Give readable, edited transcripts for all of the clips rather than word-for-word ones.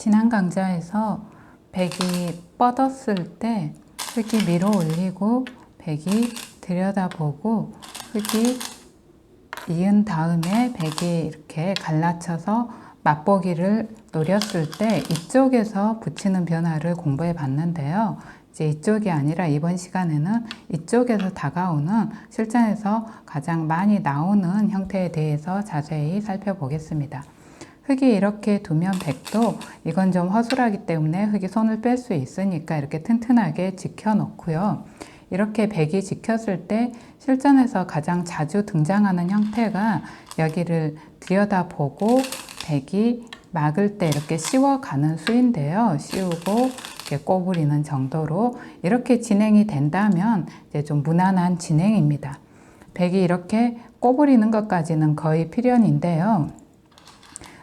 지난 강좌에서 백이 뻗었을 때 흙이 밀어 올리고 백이 들여다보고 흙이 이은 다음에 백이 이렇게 갈라쳐서 맛보기를 노렸을 때 이쪽에서 붙이는 변화를 공부해 봤는데요. 이제 이쪽이 아니라 이번 시간에는 이쪽에서 다가오는 실전에서 가장 많이 나오는 형태에 대해서 자세히 살펴보겠습니다. 흙이 이렇게 두면 백도 이건 좀 허술하기 때문에 흙이 손을 뺄 수 있으니까 이렇게 튼튼하게 지켜 놓고요. 이렇게 백이 지켰을 때 실전에서 가장 자주 등장하는 형태가 여기를 들여다보고 백이 막을 때 이렇게 씌워가는 수인데요. 씌우고 이렇게 꼬부리는 정도로 이렇게 진행이 된다면 이제 좀 무난한 진행입니다. 백이 이렇게 꼬부리는 것까지는 거의 필연인데요.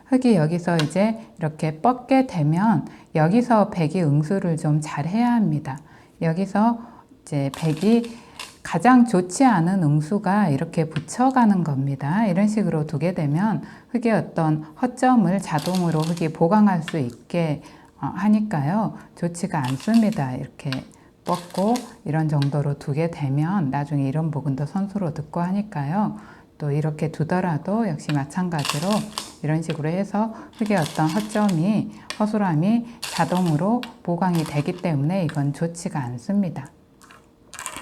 흙이 여기서 이제 이렇게 뻗게 되면 여기서 백이 응수를 좀 잘 해야 합니다. 여기서 이제 백이 가장 좋지 않은 응수가 이렇게 붙여가는 겁니다. 이런 식으로 두게 되면 흙의 어떤 허점을 자동으로 흙이 보강할 수 있게 하니까요. 좋지가 않습니다. 이렇게 뻗고 이런 정도로 두게 되면 나중에 이런 부분도 선수로 듣고 하니까요. 또 이렇게 두더라도 역시 마찬가지로 이런 식으로 해서 흙의 어떤 허점이 허술함이 자동으로 보강이 되기 때문에 이건 좋지가 않습니다.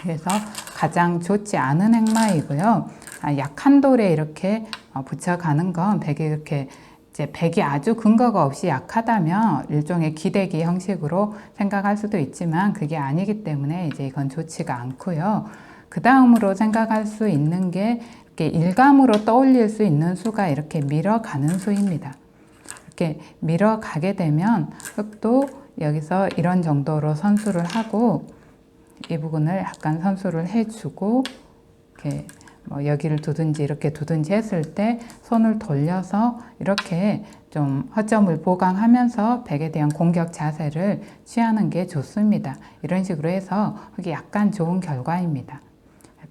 그래서 가장 좋지 않은 행마이고요. 약한 돌에 이렇게 붙여가는 건 백이 이렇게 이제 백이 아주 근거가 없이 약하다면 일종의 기대기 형식으로 생각할 수도 있지만 그게 아니기 때문에 이제 이건 좋지가 않고요. 그 다음으로 생각할 수 있는 게 이렇게 일감으로 떠올릴 수 있는 수가 이렇게 밀어가는 수입니다. 이렇게 밀어가게 되면 흙도 여기서 이런 정도로 선수를 하고 이 부분을 약간 선수를 해주고 이렇게 뭐 여기를 두든지 이렇게 두든지 했을 때 손을 돌려서 이렇게 좀 허점을 보강하면서 백에 대한 공격 자세를 취하는 게 좋습니다. 이런 식으로 해서 흙이 약간 좋은 결과입니다.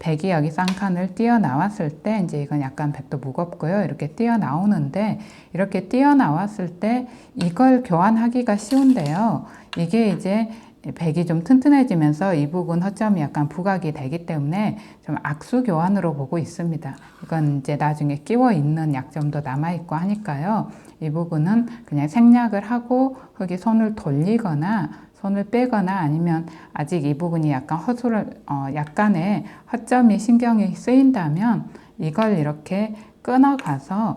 백이 여기서 한 칸을 뛰어나왔을 때 이제 이건 약간 백도 무겁고요. 이렇게 뛰어나오는데 이렇게 뛰어나왔을 때 이걸 교환하기가 쉬운데요. 이게 이제 백이 좀 튼튼해지면서 이 부분 허점이 약간 부각이 되기 때문에 좀 악수 교환으로 보고 있습니다. 이건 이제 나중에 끼워 있는 약점도 남아있고 하니까요. 이 부분은 그냥 생략을 하고 흙이 손을 돌리거나 손을 빼거나 아니면 아직 이 부분이 약간 약간의 허점이 신경이 쓰인다면 이걸 이렇게 끊어가서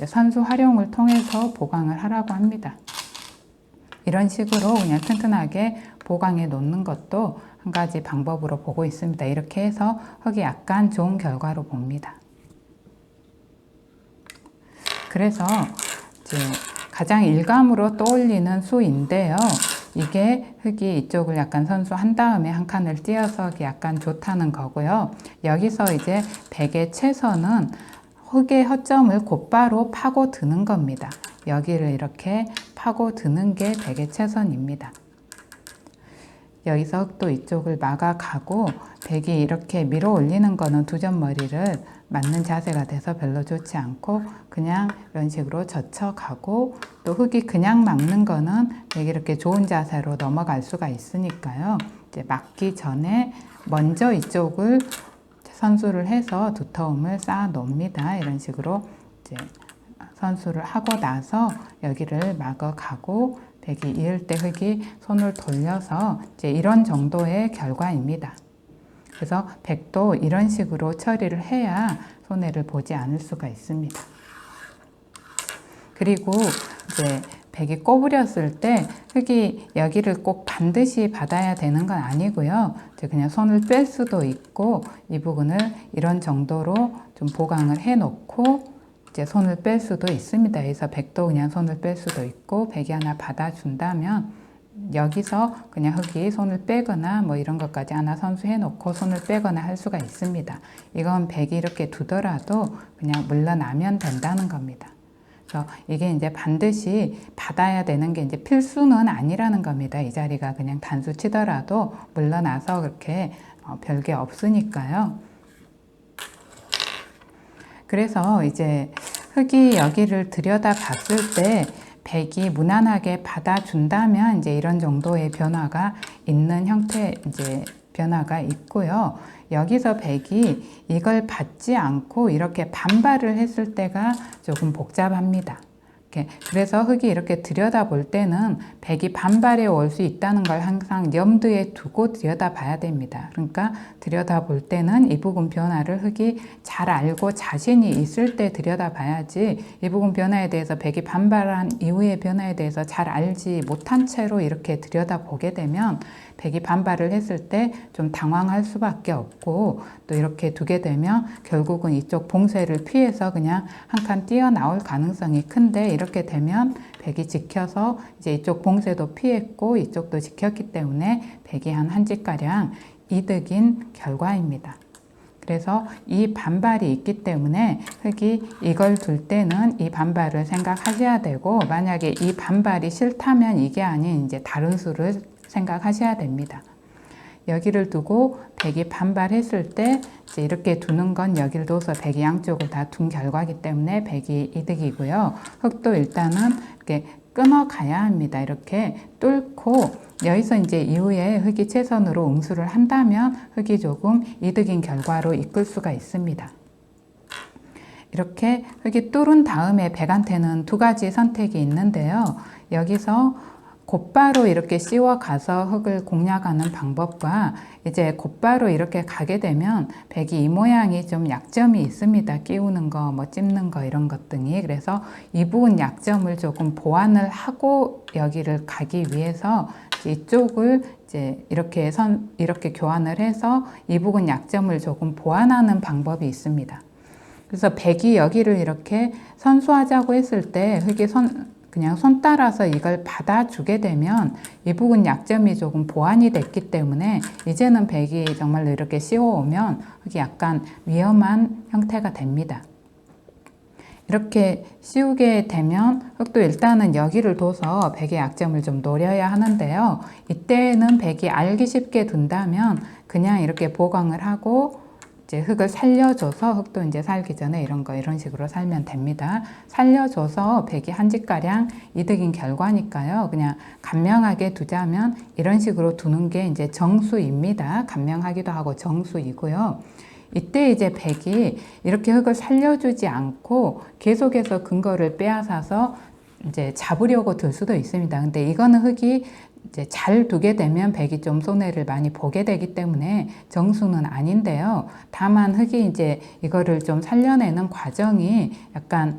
선수 활용을 통해서 보강을 하라고 합니다. 이런 식으로 그냥 튼튼하게 보강해 놓는 것도 한 가지 방법으로 보고 있습니다. 이렇게 해서 흙이 약간 좋은 결과로 봅니다. 그래서 이제 가장 일감으로 떠올리는 수인데요. 이게 흙이 이쪽을 약간 선수한 다음에 한 칸을 띄어서 약간 좋다는 거고요. 여기서 이제 백의 최선은 흙의 허점을 곧바로 파고 드는 겁니다. 여기를 이렇게 파고 드는 게 백의 최선입니다. 여기서 흙도 이쪽을 막아가고 백이 이렇게 밀어 올리는 거는 두점머리를 맞는 자세가 돼서 별로 좋지 않고 그냥 이런 식으로 젖혀가고 또 흙이 그냥 막는 거는 백이 이렇게 좋은 자세로 넘어갈 수가 있으니까요. 이제 막기 전에 먼저 이쪽을 선수를 해서 두터움을 쌓아 놓습니다. 이런 식으로 이제 선수를 하고 나서 여기를 막아가고 백이 이을 때 흙이 손을 돌려서 이제 이런 정도의 결과입니다. 그래서 백도 이런 식으로 처리를 해야 손해를 보지 않을 수가 있습니다. 그리고 이제 백이 꼬부렸을 때 흙이 여기를 꼭 반드시 받아야 되는 건 아니고요. 이제 그냥 손을 뺄 수도 있고 이 부분을 이런 정도로 좀 보강을 해 놓고 이제 손을 뺄 수도 있습니다. 그래서 백도 그냥 손을 뺄 수도 있고 백이 하나 받아준다면 여기서 그냥 흙이 손을 빼거나 뭐 이런 것까지 하나 선수해 놓고 손을 빼거나 할 수가 있습니다. 이건 백이 이렇게 두더라도 그냥 물러나면 된다는 겁니다. 그래서 이게 이제 반드시 받아야 되는 게 이제 필수는 아니라는 겁니다. 이 자리가 그냥 단수 치더라도 물러나서 그렇게 별게 없으니까요. 그래서 이제 흙이 여기를 들여다 봤을 때 백이 무난하게 받아준다면 이제 이런 정도의 변화가 있는 형태 이제 변화가 있고요. 여기서 백이 이걸 받지 않고 이렇게 반발을 했을 때가 조금 복잡합니다. 그래서 흙이 이렇게 들여다볼 때는 백이 반발해 올 수 있다는 걸 항상 염두에 두고 들여다봐야 됩니다. 그러니까 들여다볼 때는 이 부분 변화를 흙이 잘 알고 자신이 있을 때 들여다봐야지, 이 부분 변화에 대해서 백이 반발한 이후의 변화에 대해서 잘 알지 못한 채로 이렇게 들여다보게 되면 백이 반발을 했을 때 좀 당황할 수밖에 없고, 또 이렇게 두게 되면 결국은 이쪽 봉쇄를 피해서 그냥 한 칸 뛰어나올 가능성이 큰데, 이렇게 되면 백이 지켜서 이제 이쪽 봉쇄도 피했고 이쪽도 지켰기 때문에 백이 한 집가량 이득인 결과입니다. 그래서 이 반발이 있기 때문에 흙이 이걸 둘 때는 이 반발을 생각하셔야 되고, 만약에 이 반발이 싫다면 이게 아닌 이제 다른 수를 생각하셔야 됩니다. 여기를 두고 백이 반발했을 때 이제 이렇게 두는 건 여기를 둬서 백이 양쪽을 다 둔 결과이기 때문에 백이 이득이고요. 흙도 일단은 이렇게 끊어가야 합니다. 이렇게 뚫고 여기서 이제 이후에 흙이 최선으로 응수를 한다면 흙이 조금 이득인 결과로 이끌 수가 있습니다. 이렇게 흙이 뚫은 다음에 백한테는 두 가지 선택이 있는데요. 여기서 곧바로 이렇게 씌워 가서 흙을 공략하는 방법과, 이제 곧바로 이렇게 가게 되면 백이 이 모양이 좀 약점이 있습니다. 끼우는 거, 뭐 찝는 거 이런 것 등이. 그래서 이 부분 약점을 조금 보완을 하고 여기를 가기 위해서 이쪽을 이제 이렇게 교환을 해서 이 부분 약점을 조금 보완하는 방법이 있습니다. 그래서 백이 여기를 이렇게 선수하자고 했을 때 흙이 그냥 손 따라서 이걸 받아주게 되면 이 부분 약점이 조금 보완이 됐기 때문에 이제는 백이 정말로 이렇게 씌워오면 흙이 약간 위험한 형태가 됩니다. 이렇게 씌우게 되면 흙도 일단은 여기를 둬서 백의 약점을 좀 노려야 하는데요. 이때는 백이 알기 쉽게 둔다면 그냥 이렇게 보강을 하고 이제 흙을 살려줘서, 흙도 이제 살기 전에 이런 식으로 살면 됩니다. 살려줘서 백이 한 집가량 이득인 결과니까요. 그냥 간명하게 두자면 이런 식으로 두는 게 이제 정수입니다. 간명하기도 하고 정수이고요. 이때 이제 백이 이렇게 흙을 살려주지 않고 계속해서 근거를 빼앗아서 이제 잡으려고 들 수도 있습니다. 근데 이거는 흙이 이제 잘 두게 되면 백이 좀 손해를 많이 보게 되기 때문에 정수는 아닌데요. 다만 흙이 이제 이거를 좀 살려내는 과정이 약간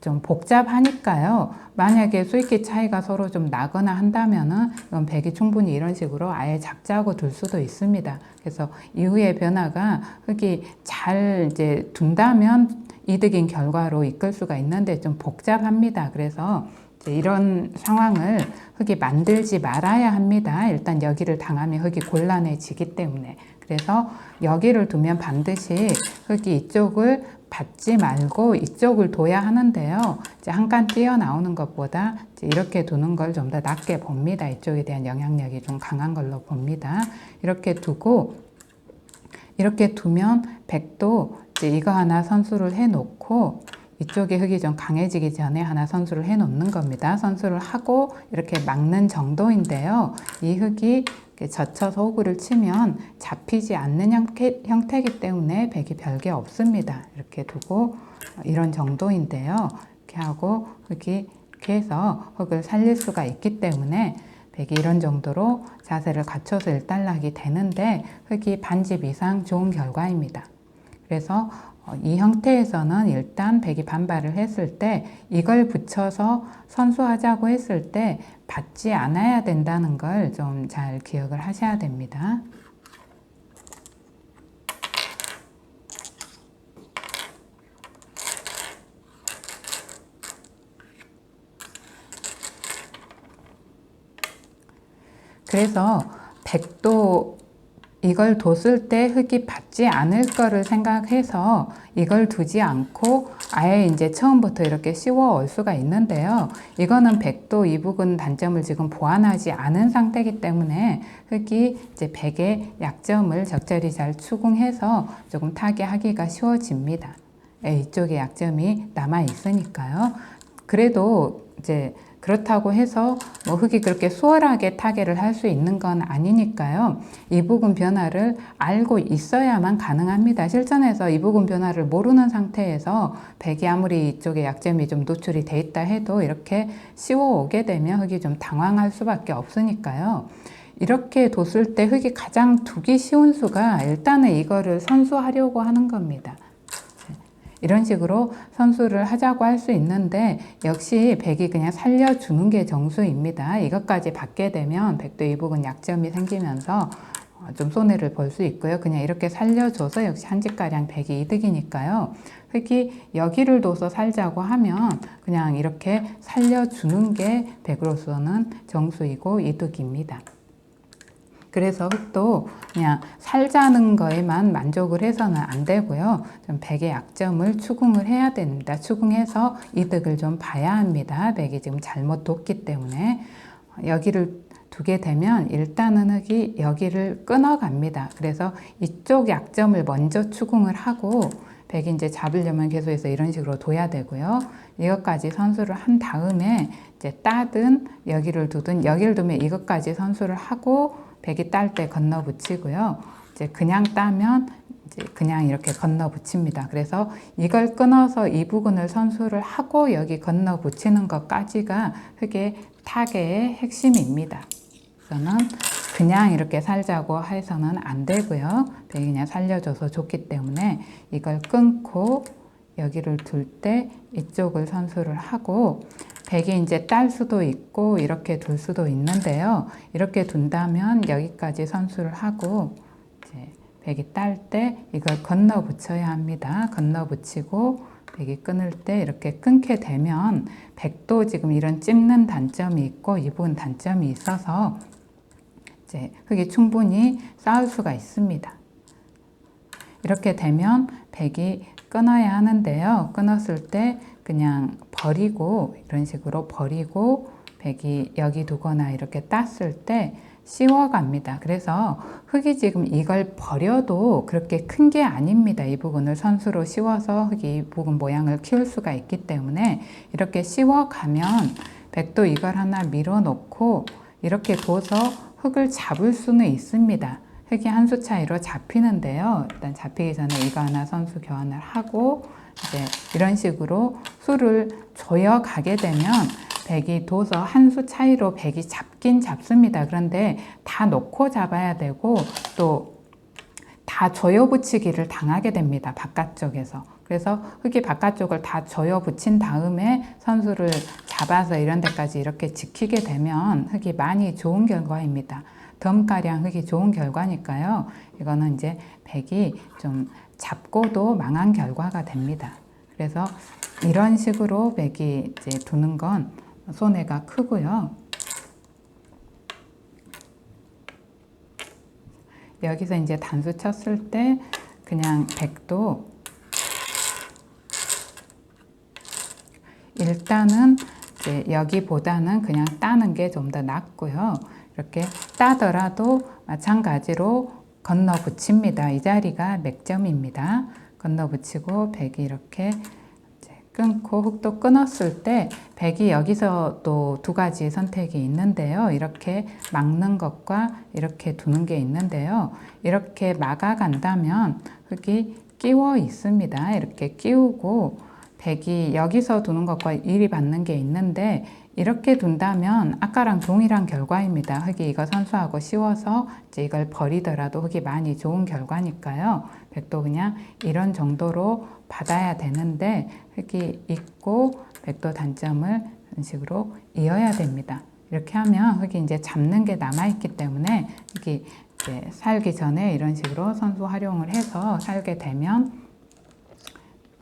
좀 복잡하니까요. 만약에 수익기 차이가 서로 좀 나거나 한다면은 이건 백이 충분히 이런 식으로 아예 잡자고 둘 수도 있습니다. 그래서 이후의 변화가 흙이 잘 이제 둔다면 이득인 결과로 이끌 수가 있는데 좀 복잡합니다. 그래서 이런 상황을 흙이 만들지 말아야 합니다. 일단 여기를 당하면 흙이 곤란해지기 때문에. 그래서 여기를 두면 반드시 흙이 이쪽을 받지 말고 이쪽을 둬야 하는데요. 이제 한 칸 뛰어나오는 것보다 이제 이렇게 두는 걸 좀 더 낫게 봅니다. 이쪽에 대한 영향력이 좀 강한 걸로 봅니다. 이렇게 두고, 이렇게 두면 백도 이제 이거 하나 선수를 해 놓고 이쪽에 흙이 좀 강해지기 전에 하나 선수를 해 놓는 겁니다. 선수를 하고 이렇게 막는 정도인데요. 이 흙이 젖혀서 호구를 치면 잡히지 않는 형태이기 때문에 백이 별게 없습니다. 이렇게 두고 이런 정도인데요. 이렇게 하고 흙이 이렇게 해서 흙을 살릴 수가 있기 때문에 백이 이런 정도로 자세를 갖춰서 일단락이 되는데 흙이 반집 이상 좋은 결과입니다. 그래서 이 형태에서는 일단 백이 반발을 했을 때 이걸 붙여서 선수하자고 했을 때 받지 않아야 된다는 걸 좀 잘 기억을 하셔야 됩니다. 그래서 백도 이걸 뒀을 때 흙이 받지 않을 거를 생각해서 이걸 두지 않고 아예 이제 처음부터 이렇게 씌워 올 수가 있는데요. 이거는 백도 이 부분 단점을 지금 보완하지 않은 상태이기 때문에 흙이 이제 백의 약점을 적절히 잘 추궁해서 조금 타개하기가 쉬워집니다. 이쪽에 약점이 남아 있으니까요. 그래도 이제 그렇다고 해서 뭐 흙이 그렇게 수월하게 타개를 할 수 있는 건 아니니까요. 이부근 변화를 알고 있어야만 가능합니다. 실전에서 이부근 변화를 모르는 상태에서 백이 아무리 이쪽에 약점이 좀 노출이 돼 있다 해도 이렇게 씌워 오게 되면 흙이 좀 당황할 수밖에 없으니까요. 이렇게 뒀을 때 흙이 가장 두기 쉬운 수가 일단은 이거를 선수하려고 하는 겁니다. 이런 식으로 선수를 하자고 할 수 있는데 역시 백이 그냥 살려주는 게 정수입니다. 이것까지 받게 되면 백도 이부근 약점이 생기면서 좀 손해를 볼 수 있고요. 그냥 이렇게 살려줘서 역시 한 집가량 백이 이득이니까요. 흙이 여기를 둬서 살자고 하면 그냥 이렇게 살려주는 게 백으로서는 정수이고 이득입니다. 그래서 흙도 그냥 살자는 거에만 만족을 해서는 안 되고요. 좀 백의 약점을 추궁을 해야 됩니다. 추궁해서 이득을 좀 봐야 합니다. 백이 지금 잘못 뒀기 때문에 여기를 두게 되면 일단은 흙이 여기를 끊어갑니다. 그래서 이쪽 약점을 먼저 추궁을 하고 백이 이제 잡으려면 계속해서 이런 식으로 둬야 되고요. 이것까지 선수를 한 다음에 이제 따든 여기를 두든 여기를 두면 이것까지 선수를 하고 백이 딸 때 건너 붙이고요. 이제 그냥 따면 이제 그냥 이렇게 건너 붙입니다. 그래서 이걸 끊어서 이 부분을 선수를 하고 여기 건너 붙이는 것까지가 흙의 타개의 핵심입니다. 그래서는 그냥 이렇게 살자고 해서는 안 되고요. 백이 그냥 살려줘서 좋기 때문에 이걸 끊고 여기를 둘 때 이쪽을 선수를 하고 백이 이제 딸 수도 있고 이렇게 둘 수도 있는데요. 이렇게 둔다면 여기까지 선수를 하고 이제 백이 딸 때 이걸 건너 붙여야 합니다. 건너 붙이고 백이 끊을 때 이렇게 끊게 되면 백도 지금 이런 찝는 단점이 있고 이 부분 단점이 있어서 이제 흙이 충분히 쌓을 수가 있습니다. 이렇게 되면 백이 끊어야 하는데요. 끊었을 때 그냥 버리고 이런 식으로 버리고 백이 여기 두거나 이렇게 땄을 때 씌워갑니다. 그래서 흙이 지금 이걸 버려도 그렇게 큰 게 아닙니다. 이 부분을 선수로 씌워서 흙이 이 부분 모양을 키울 수가 있기 때문에 이렇게 씌워가면 백도 이걸 하나 밀어놓고 이렇게 둬서 흙을 잡을 수는 있습니다. 흙이 한 수 차이로 잡히는데요. 일단 잡히기 전에 이거 하나 선수 교환을 하고 이제 이런 식으로 수를 조여가게 되면 백이 둬서 한 수 차이로 백이 잡긴 잡습니다. 그런데 다 놓고 잡아야 되고 또 다 조여 붙이기를 당하게 됩니다. 바깥쪽에서. 그래서 흙이 바깥쪽을 다 조여 붙인 다음에 선수를 잡아서 이런 데까지 이렇게 지키게 되면 흙이 많이 좋은 결과입니다. 덤가량 흙이 좋은 결과니까요. 이거는 이제 백이 좀 잡고도 망한 결과가 됩니다. 그래서 이런 식으로 백이 이제 두는 건 손해가 크고요. 여기서 이제 단수 쳤을 때 그냥 백도 일단은 이제 여기보다는 그냥 따는 게 좀 더 낫고요. 이렇게 따더라도 마찬가지로 건너 붙입니다. 이 자리가 맥점입니다. 건너 붙이고 백이 이렇게 끊고 흙도 끊었을 때 백이 여기서 또 두 가지 선택이 있는데요. 이렇게 막는 것과 이렇게 두는 게 있는데요. 이렇게 막아간다면 흙이 끼워 있습니다. 이렇게 끼우고 백이 여기서 두는 것과 일이 받는 게 있는데 이렇게 둔다면 아까랑 동일한 결과입니다. 흙이 이거 선수하고 씌워서 이제 이걸 버리더라도 흙이 많이 좋은 결과니까요. 백도 그냥 이런 정도로 받아야 되는데 흙이 있고 백도 단점을 이런 식으로 이어야 됩니다. 이렇게 하면 흙이 이제 잡는 게 남아있기 때문에 흙이 이제 살기 전에 이런 식으로 선수 활용을 해서 살게 되면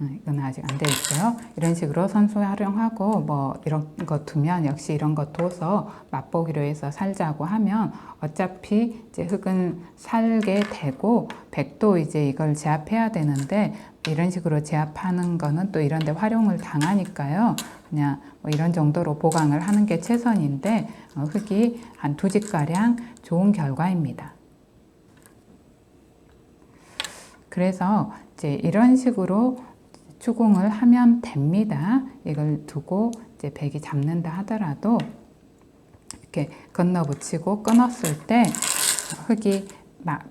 이건 아직 안 돼 있어요. 이런 식으로 선수 활용하고 뭐 이런 거 두면 역시 이런 거 둬서 맛보기로 해서 살자고 하면 어차피 이제 흙은 살게 되고 백도 이제 이걸 제압해야 되는데 이런 식으로 제압하는 거는 또 이런 데 활용을 당하니까요. 그냥 뭐 이런 정도로 보강을 하는 게 최선인데 흙이 한 2집가량 좋은 결과입니다. 그래서 이제 이런 식으로 추궁을 하면 됩니다. 이걸 두고 이제 백이 잡는다 하더라도 이렇게 건너 붙이고 끊었을 때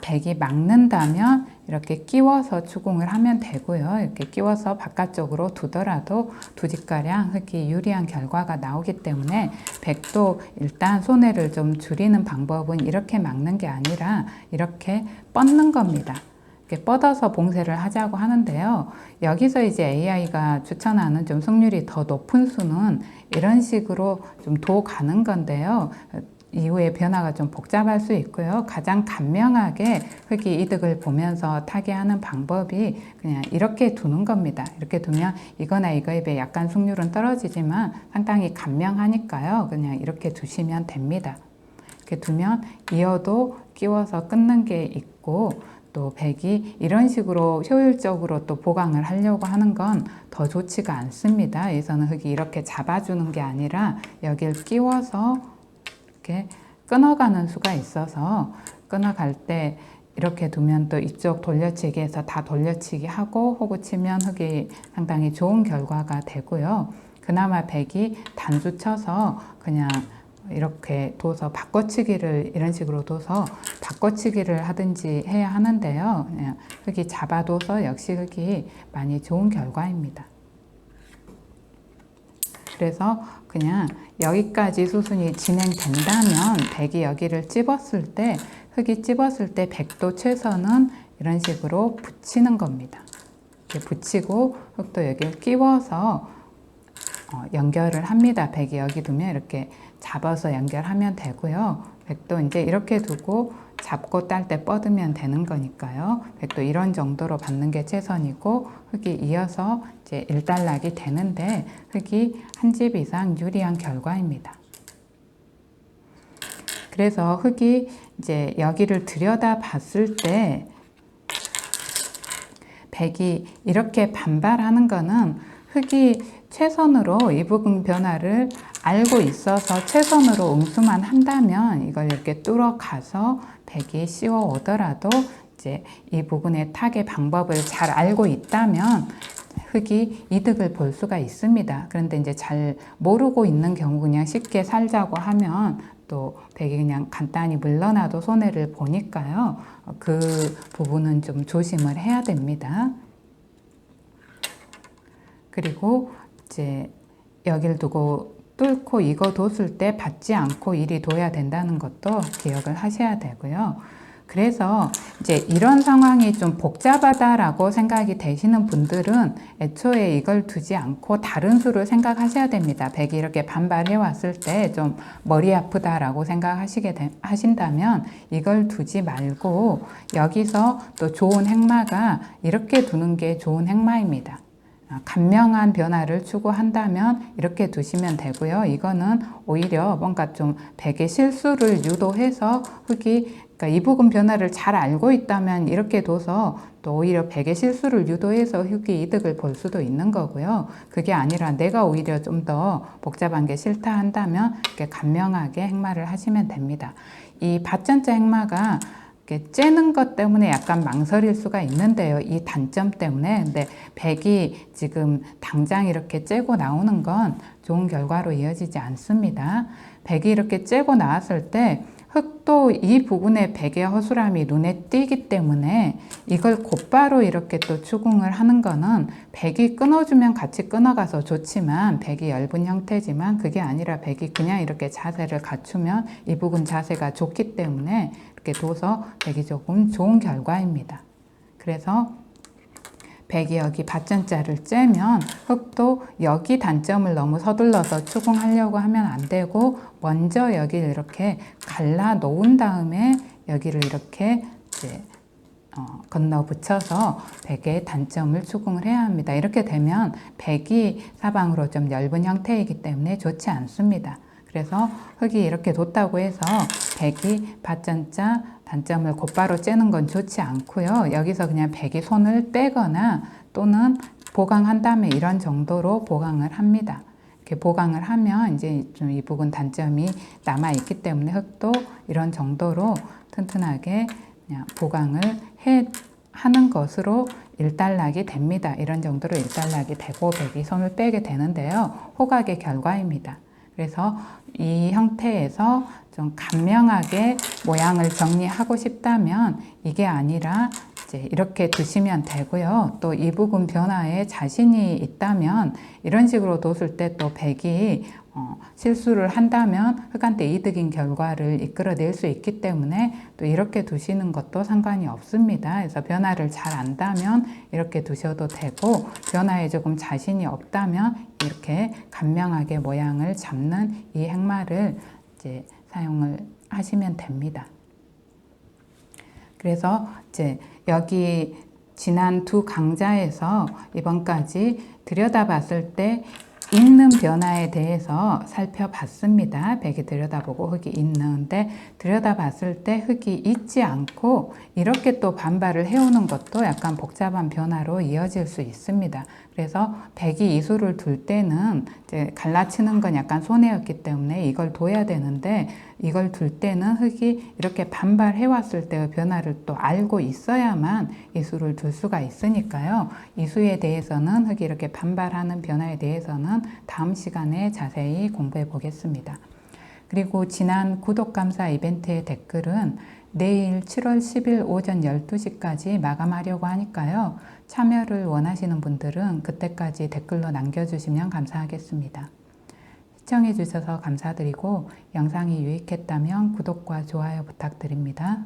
백이 막는다면 이렇게 끼워서 추궁을 하면 되고요. 이렇게 끼워서 바깥쪽으로 두더라도 2집가량 흙이 유리한 결과가 나오기 때문에 백도 일단 손해를 좀 줄이는 방법은 이렇게 막는 게 아니라 이렇게 뻗는 겁니다. 이렇게 뻗어서 봉쇄를 하자고 하는데요. 여기서 이제 AI가 추천하는 좀 승률이 더 높은 수는 이런 식으로 좀 도 가는 건데요. 이후에 변화가 좀 복잡할 수 있고요. 가장 간명하게 흙이 이득을 보면서 타개하는 방법이 그냥 이렇게 두는 겁니다. 이렇게 두면 이거나 이거에 비해 약간 승률은 떨어지지만 상당히 간명하니까요. 그냥 이렇게 두시면 됩니다. 이렇게 두면 이어도 끼워서 끊는 게 있고 또 백이 이런 식으로 효율적으로 또 보강을 하려고 하는 건 더 좋지가 않습니다. 여기서는 흙이 이렇게 잡아주는 게 아니라 여기를 끼워서 이렇게 끊어가는 수가 있어서 끊어갈 때 이렇게 두면 또 이쪽 돌려치기에서 다 돌려치기 하고 호구 치면 흙이 상당히 좋은 결과가 되고요. 그나마 백이 단수 쳐서 그냥 이렇게 둬서 바꿔치기를 이런 식으로 둬서 바꿔치기를 하든지 해야 하는데요. 그냥 흙이 잡아둬서 역시 흙이 많이 좋은 결과입니다. 그래서 그냥 여기까지 수순이 진행된다면 백이 여기를 찝었을 때 흙이 찝었을 때 백도 최선은 이런 식으로 붙이는 겁니다. 이렇게 붙이고 흙도 여기를 끼워서 연결을 합니다. 백이 여기 두면 이렇게 잡아서 연결하면 되고요. 백도 이제 이렇게 두고 잡고 딸 때 뻗으면 되는 거니까요. 백도 이런 정도로 받는 게 최선이고 흙이 이어서 이제 일단락이 되는데 흙이 한 집 이상 유리한 결과입니다. 그래서 흙이 이제 여기를 들여다 봤을 때 백이 이렇게 반발하는 거는 흙이 최선으로 이 부분 변화를 알고 있어서 최선으로 응수만 한다면 이걸 이렇게 뚫어가서 백이 씌워 오더라도 이제 이 부분의 타개 방법을 잘 알고 있다면 흙이 이득을 볼 수가 있습니다. 그런데 이제 잘 모르고 있는 경우 그냥 쉽게 살자고 하면 또 백이 그냥 간단히 물러나도 손해를 보니까요. 그 부분은 좀 조심을 해야 됩니다. 그리고 이제 여길 두고 뚫고 이거 뒀을 때 받지 않고 이리 둬야 된다는 것도 기억을 하셔야 되고요. 그래서 이제 이런 상황이 좀 복잡하다라고 생각이 되시는 분들은 애초에 이걸 두지 않고 다른 수를 생각하셔야 됩니다. 백이 이렇게 반발해 왔을 때 좀 머리 아프다라고 하신다면 이걸 두지 말고 여기서 또 좋은 행마가 이렇게 두는 게 좋은 행마입니다. 간명한 변화를 추구한다면 이렇게 두시면 되고요. 이거는 오히려 뭔가 좀 백의 실수를 유도해서 흙이 그러니까 이 부분 변화를 잘 알고 있다면 이렇게 둬서 또 오히려 백의 실수를 유도해서 흙이 이득을 볼 수도 있는 거고요. 그게 아니라 내가 오히려 좀 더 복잡한 게 싫다 한다면 이렇게 간명하게 행마를 하시면 됩니다. 이 밭전자 행마가 째는 것 때문에 약간 망설일 수가 있는데요. 이 단점 때문에. 근데 백이 지금 당장 이렇게 째고 나오는 건 좋은 결과로 이어지지 않습니다. 백이 이렇게 째고 나왔을 때 흙도 이 부분에 백의 허술함이 눈에 띄기 때문에 이걸 곧바로 이렇게 또 추궁을 하는 거는 백이 끊어주면 같이 끊어가서 좋지만 백이 얇은 형태지만 그게 아니라 백이 그냥 이렇게 자세를 갖추면 이 부분 자세가 좋기 때문에 이렇게 둬서 백이 조금 좋은 결과입니다. 그래서 백이 여기 밭전자를 째면 흙도 여기 단점을 너무 서둘러서 추궁하려고 하면 안 되고 먼저 여기를 이렇게 갈라 놓은 다음에 여기를 이렇게 이제 건너 붙여서 백의 단점을 추궁을 해야 합니다. 이렇게 되면 백이 사방으로 좀 엷은 형태이기 때문에 좋지 않습니다. 그래서 흙이 이렇게 뒀다고 해서 백이 밭전자 단점을 곧바로 째는 건 좋지 않고요. 여기서 그냥 백이 손을 떼거나 또는 보강한 다음에 이런 정도로 보강을 합니다. 이렇게 보강을 하면 이제 좀 이 부분 단점이 남아 있기 때문에 흙도 이런 정도로 튼튼하게 그냥 보강을 하는 것으로 일단락이 됩니다. 이런 정도로 일단락이 되고 백이 손을 빼게 되는데요. 호각의 결과입니다. 그래서 이 형태에서 좀 간명하게 모양을 정리하고 싶다면 이게 아니라 이제 이렇게 두시면 되고요. 또 이 부분 변화에 자신이 있다면 이런 식으로 뒀을 때 또 백이 실수를 한다면 흑한테 이득인 결과를 이끌어낼 수 있기 때문에 또 이렇게 두시는 것도 상관이 없습니다. 그래서 변화를 잘 안다면 이렇게 두셔도 되고 변화에 조금 자신이 없다면 이렇게 간명하게 모양을 잡는 이 행마를 이제 사용을 하시면 됩니다. 그래서 이제 여기 지난 두 강좌에서 이번까지 들여다봤을 때 있는 변화에 대해서 살펴봤습니다. 백이 들여다보고 흑이 있는데 들여다봤을 때 흑이 있지 않고 이렇게 또 반발을 해오는 것도 약간 복잡한 변화로 이어질 수 있습니다. 그래서 백이 이수를 둘 때는 이제 갈라치는 건 약간 손해였기 때문에 이걸 둬야 되는데 이걸 둘 때는 흑이 이렇게 반발해 왔을 때의 변화를 또 알고 있어야만 이수를 둘 수가 있으니까요. 이수에 대해서는 흑이 이렇게 반발하는 변화에 대해서는 다음 시간에 자세히 공부해 보겠습니다. 그리고 지난 구독감사 이벤트의 댓글은 내일 7월 10일 오전 12시까지 마감하려고 하니까요. 참여를 원하시는 분들은 그때까지 댓글로 남겨주시면 감사하겠습니다. 시청해 주셔서 감사드리고 영상이 유익했다면 구독과 좋아요 부탁드립니다.